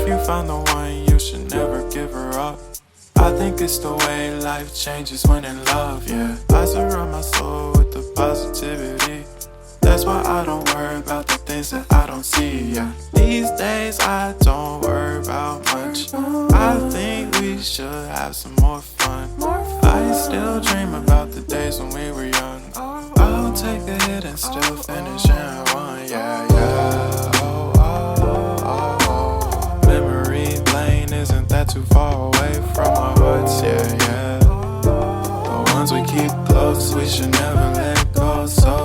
you found the one, you should never give her up. I think it's the way life changes when in love, yeah. I surround my soul with the positivity. That's why I don't worry about the things that I don't see, yeah. These days I don't worry about much. I think we should have some more fun. I still dream about the days when we were young. I'll take a hit and still finish in one, yeah, yeah. Oh, oh, oh, oh. Memory lane isn't that too far away from our hearts, yeah, yeah. The ones we keep close, we should never let go, so